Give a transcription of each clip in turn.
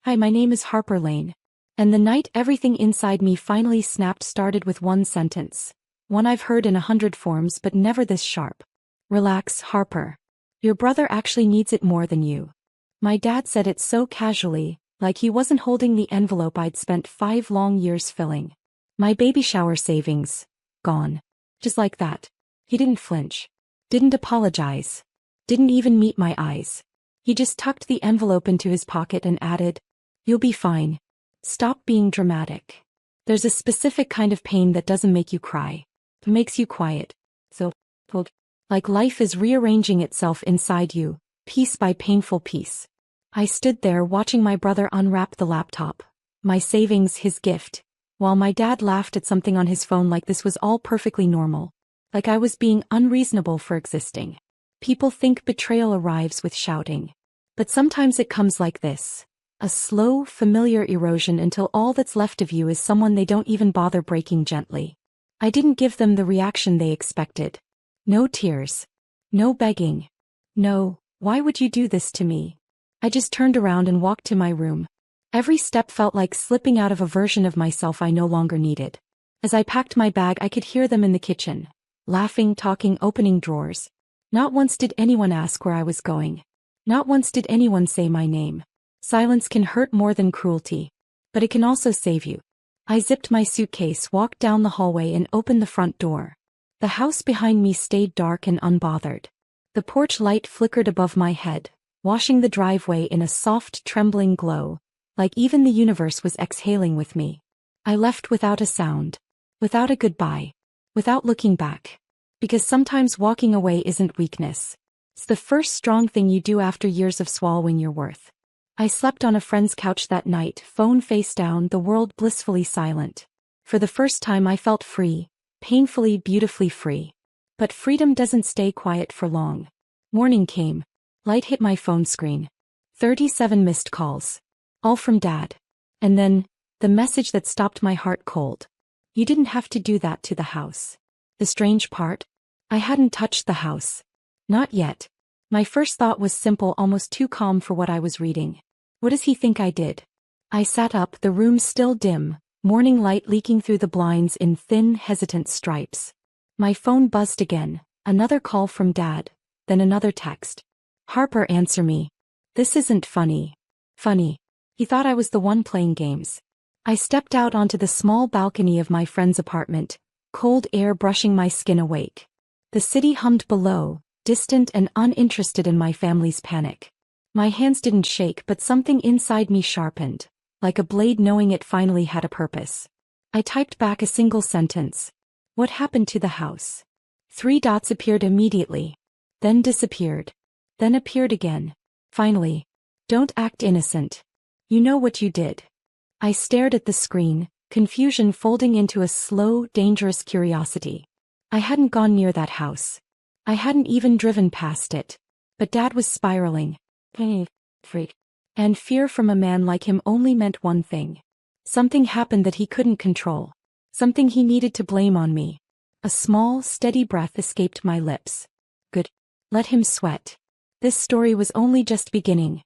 Hi, my name is Harper Lane. And the night everything inside me finally snapped started with one sentence. One I've heard in 100 forms but never this sharp. Relax, Harper. Your brother actually needs it more than you. My dad said it so casually, like he wasn't holding the envelope I'd spent 5 long years filling. My baby shower savings. Gone. Just like that. He didn't flinch. Didn't apologize. Didn't even meet my eyes. He just tucked the envelope into his pocket and added, "You'll be fine. Stop being dramatic. There's a specific kind of pain that doesn't make you cry. It makes you quiet. So, like life is rearranging itself inside you, piece by painful piece." I stood there watching my brother unwrap the laptop, my savings, his gift, while my dad laughed at something on his phone like this was all perfectly normal, like I was being unreasonable for existing. People think betrayal arrives with shouting. But sometimes it comes like this. A slow, familiar erosion until all that's left of you is someone they don't even bother breaking gently. I didn't give them the reaction they expected. No tears. No begging. No, "Why would you do this to me?" I just turned around and walked to my room. Every step felt like slipping out of a version of myself I no longer needed. As I packed my bag, I could hear them in the kitchen, laughing, talking, opening drawers. Not once did anyone ask where I was going. Not once did anyone say my name. Silence can hurt more than cruelty. But it can also save you. I zipped my suitcase, walked down the hallway and opened the front door. The house behind me stayed dark and unbothered. The porch light flickered above my head, washing the driveway in a soft, trembling glow, like even the universe was exhaling with me. I left without a sound. Without a goodbye. Without looking back. Because sometimes walking away isn't weakness. It's the first strong thing you do after years of swallowing your worth. I slept on a friend's couch that night, phone face down, the world blissfully silent. For the first time I felt free, painfully, beautifully free. But freedom doesn't stay quiet for long. Morning came. Light hit my phone screen. 37 missed calls. All from Dad. And then, the message that stopped my heart cold. "You didn't have to do that to the house." The strange part? I hadn't touched the house. Not yet. My first thought was simple, almost too calm for what I was reading. What does he think I did? I sat up, the room still dim, morning light leaking through the blinds in thin, hesitant stripes. My phone buzzed again, another call from Dad, then another text. "Harper, answer me. This isn't funny." Funny. He thought I was the one playing games. I stepped out onto the small balcony of my friend's apartment, cold air brushing my skin awake. The city hummed below, distant and uninterested in my family's panic. My hands didn't shake, but something inside me sharpened, like a blade knowing it finally had a purpose. I typed back a single sentence. "What happened to the house?" 3 dots appeared immediately. Then disappeared. Then appeared again. Finally. "Don't act innocent. You know what you did." I stared at the screen, confusion folding into a slow, dangerous curiosity. I hadn't gone near that house. I hadn't even driven past it. But Dad was spiraling. Freak. And fear from a man like him only meant one thing. Something happened that he couldn't control. Something he needed to blame on me. A small, steady breath escaped my lips. Good. Let him sweat. This story was only just beginning.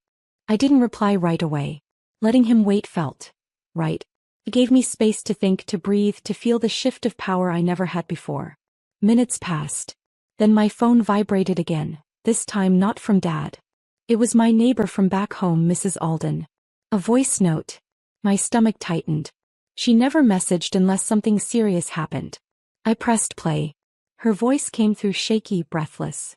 I didn't reply right away. Letting him wait felt right. It gave me space to think, to breathe, to feel the shift of power I never had before. Minutes passed. Then my phone vibrated again, this time not from Dad. It was my neighbor from back home, Mrs. Alden. A voice note. My stomach tightened. She never messaged unless something serious happened. I pressed play. Her voice came through shaky, breathless.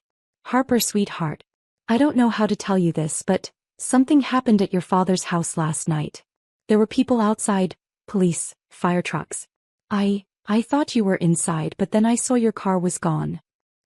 "Harper, sweetheart. I don't know how to tell you this, but something happened at your father's house last night. There were people outside, police, fire trucks. I thought you were inside, but then I saw your car was gone."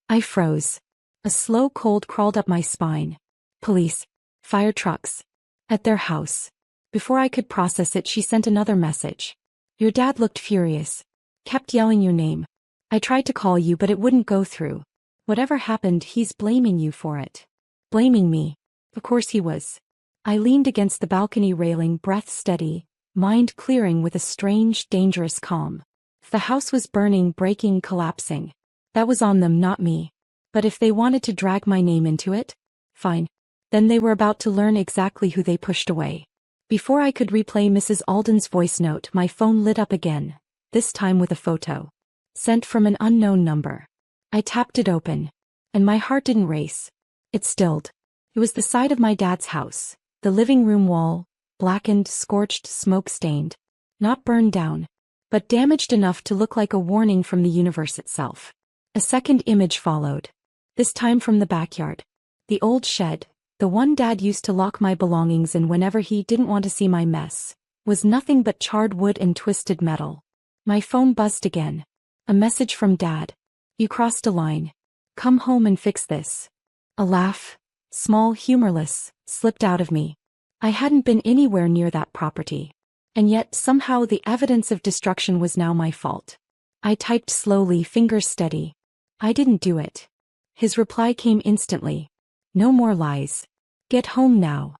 I froze. A slow cold crawled up my spine. Police, fire trucks. At their house. Before I could process it, she sent another message. "Your dad looked furious. Kept yelling your name. I tried to call you, but it wouldn't go through. Whatever happened, he's blaming you for it." Blaming me. Of course he was. I leaned against the balcony railing, breath steady, mind clearing with a strange, dangerous calm. If the house was burning, breaking, collapsing, that was on them, not me. But if they wanted to drag my name into it, fine. Then they were about to learn exactly who they pushed away. Before I could replay Mrs. Alden's voice note, my phone lit up again, this time with a photo. Sent from an unknown number. I tapped it open. And my heart didn't race. It stilled. It was the side of my dad's house. The living room wall, blackened, scorched, smoke-stained. Not burned down, but damaged enough to look like a warning from the universe itself. A second image followed. This time from the backyard. The old shed, the one Dad used to lock my belongings in whenever he didn't want to see my mess, was nothing but charred wood and twisted metal. My phone buzzed again. A message from Dad. You crossed a line. Come home and fix this. A laugh, small, humorless, slipped out of me. I hadn't been anywhere near that property. And yet somehow the evidence of destruction was now my fault. I typed slowly, fingers steady. I didn't do it. His reply came instantly. No more lies. Get home now.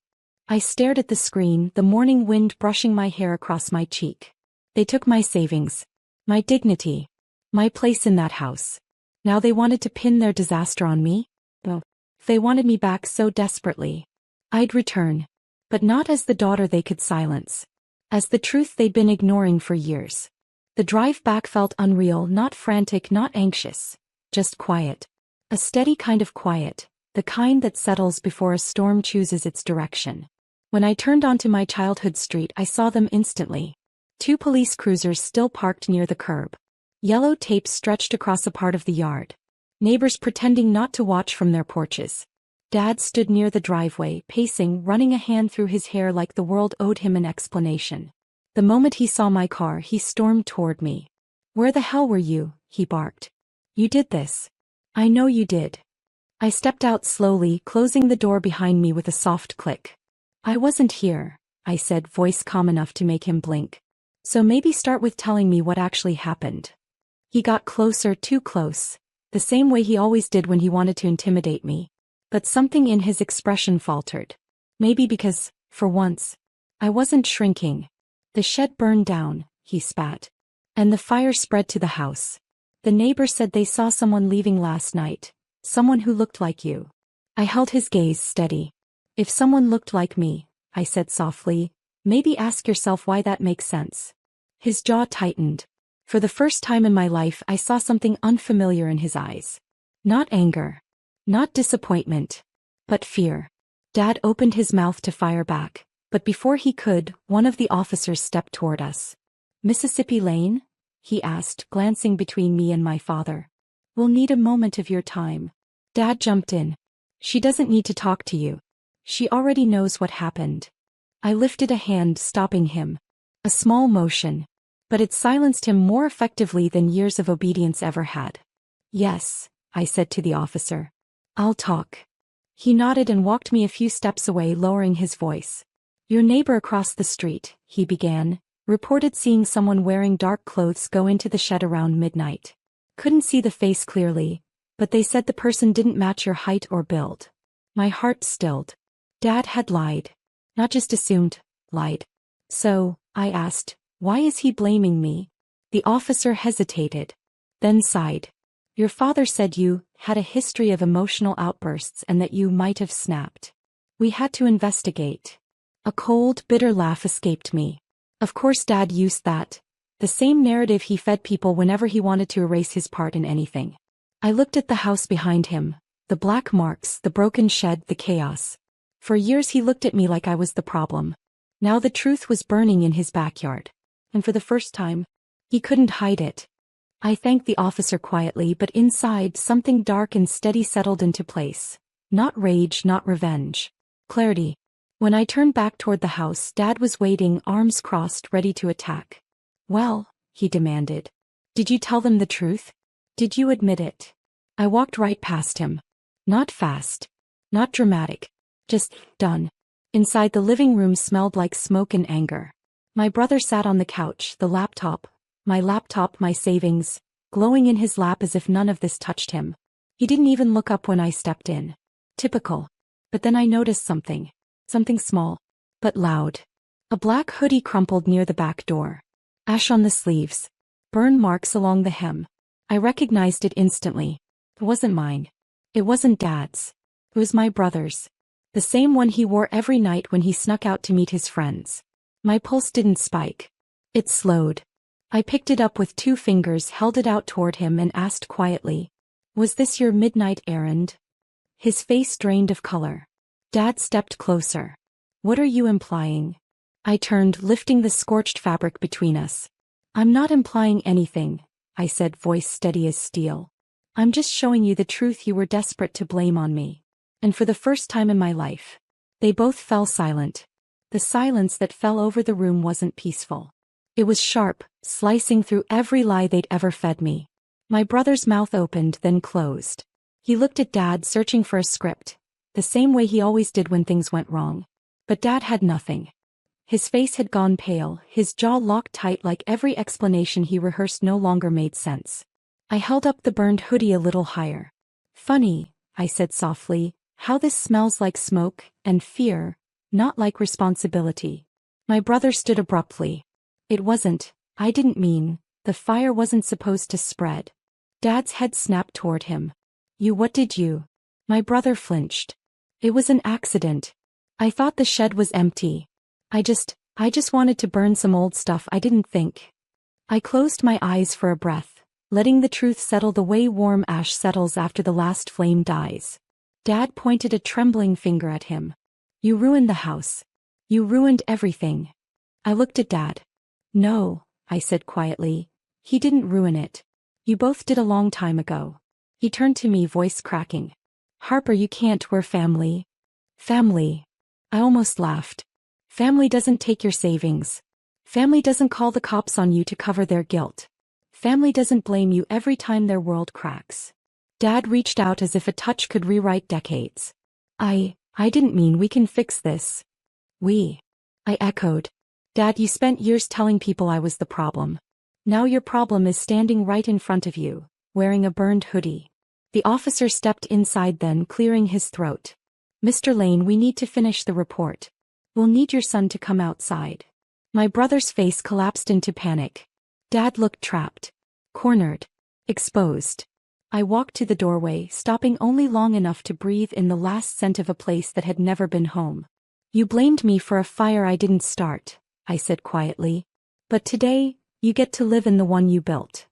I stared at the screen, the morning wind brushing my hair across my cheek. They took my savings. My dignity. My place in that house. Now they wanted to pin their disaster on me? Oh. They wanted me back so desperately. I'd return. But not as the daughter they could silence. As the truth they'd been ignoring for years. The drive back felt unreal, not frantic, not anxious. Just quiet. A steady kind of quiet, the kind that settles before a storm chooses its direction. When I turned onto my childhood street, I saw them instantly. 2 police cruisers still parked near the curb. Yellow tape stretched across a part of the yard. Neighbors pretending not to watch from their porches. Dad stood near the driveway, pacing, running a hand through his hair like the world owed him an explanation. The moment he saw my car, he stormed toward me. Where the hell were you? He barked. You did this. I know you did. I stepped out slowly, closing the door behind me with a soft click. I wasn't here, I said, voice calm enough to make him blink. So maybe start with telling me what actually happened. He got closer, too close, the same way he always did when he wanted to intimidate me. But something in his expression faltered. Maybe because, for once, I wasn't shrinking. The shed burned down, he spat. And the fire spread to the house. The neighbor said they saw someone leaving last night. Someone who looked like you. I held his gaze steady. If someone looked like me, I said softly, maybe ask yourself why that makes sense. His jaw tightened. For the first time in my life, I saw something unfamiliar in his eyes. Not anger. Not disappointment. But fear. Dad opened his mouth to fire back, but before he could, one of the officers stepped toward us. Mississippi Lane? He asked, glancing between me and my father. We'll need a moment of your time. Dad jumped in. She doesn't need to talk to you. She already knows what happened. I lifted a hand, stopping him. A small motion. But it silenced him more effectively than years of obedience ever had. Yes, I said to the officer. I'll talk. He nodded and walked me a few steps away, lowering his voice. Your neighbor across the street, he began, reported seeing someone wearing dark clothes go into the shed around midnight. Couldn't see the face clearly, but they said the person didn't match your height or build. My heart stilled. Dad had lied. Not just assumed, lied. So, I asked, why is he blaming me? The officer hesitated. Then sighed. Your father said you had a history of emotional outbursts and that you might have snapped. We had to investigate. A cold, bitter laugh escaped me. Of course Dad used that. The same narrative he fed people whenever he wanted to erase his part in anything. I looked at the house behind him. The black marks, the broken shed, the chaos. For years he looked at me like I was the problem. Now the truth was burning in his backyard. And for the first time, he couldn't hide it. I thanked the officer quietly, but inside something dark and steady settled into place. Not rage, not revenge. Clarity. When I turned back toward the house, Dad was waiting, arms crossed, ready to attack. Well, he demanded. Did you tell them the truth? Did you admit it? I walked right past him. Not fast. Not dramatic. Just done. Inside, the living room smelled like smoke and anger. My brother sat on the couch, the laptop, my savings, glowing in his lap as if none of this touched him. He didn't even look up when I stepped in. Typical. But then I noticed something. Something small, but loud. A black hoodie crumpled near the back door. Ash on the sleeves. Burn marks along the hem. I recognized it instantly. It wasn't mine. It wasn't Dad's. It was my brother's. The same one he wore every night when he snuck out to meet his friends. My pulse didn't spike. It slowed. I picked it up with 2 fingers, held it out toward him and asked quietly, "Was this your midnight errand?" His face drained of color. Dad stepped closer. "What are you implying?" I turned, lifting the scorched fabric between us. "I'm not implying anything," I said, voice steady as steel. "I'm just showing you the truth you were desperate to blame on me. And for the first time in my life." They both fell silent. The silence that fell over the room wasn't peaceful. It was sharp, slicing through every lie they'd ever fed me. My brother's mouth opened, then closed. He looked at Dad, searching for a script, the same way he always did when things went wrong. But Dad had nothing. His face had gone pale, his jaw locked tight, like every explanation he rehearsed no longer made sense. I held up the burned hoodie a little higher. "Funny," I said softly, "how this smells like smoke and fear, not like responsibility." My brother stood abruptly. "It wasn't, I didn't mean, the fire wasn't supposed to spread." Dad's head snapped toward him. What did you?" My brother flinched. "It was an accident. I thought the shed was empty. I just wanted to burn some old stuff. I didn't think." I closed my eyes for a breath, letting the truth settle the way warm ash settles after the last flame dies. Dad pointed a trembling finger at him. "You ruined the house. You ruined everything." I looked at Dad. "No," I said quietly. "He didn't ruin it. You both did a long time ago." He turned to me, voice cracking. "Harper, you can't, we're family." "Family?" I almost laughed. "Family doesn't take your savings. Family doesn't call the cops on you to cover their guilt. Family doesn't blame you every time their world cracks." Dad reached out as if a touch could rewrite decades. I didn't mean we can fix this." "We?" I echoed. "Dad, you spent years telling people I was the problem. Now your problem is standing right in front of you, wearing a burned hoodie." The officer stepped inside, then clearing his throat. "Mr. Lane, we need to finish the report. We'll need your son to come outside." My brother's face collapsed into panic. Dad looked trapped. Cornered. Exposed. I walked to the doorway, stopping only long enough to breathe in the last scent of a place that had never been home. "You blamed me for a fire I didn't start," I said quietly. "But today, you get to live in the one you built."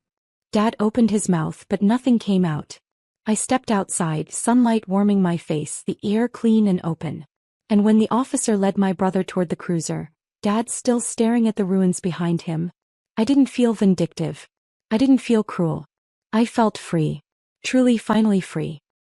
Dad opened his mouth, but nothing came out. I stepped outside, sunlight warming my face, the air clean and open. And when the officer led my brother toward the cruiser, Dad still staring at the ruins behind him, I didn't feel vindictive. I didn't feel cruel. I felt free. Truly, finally free.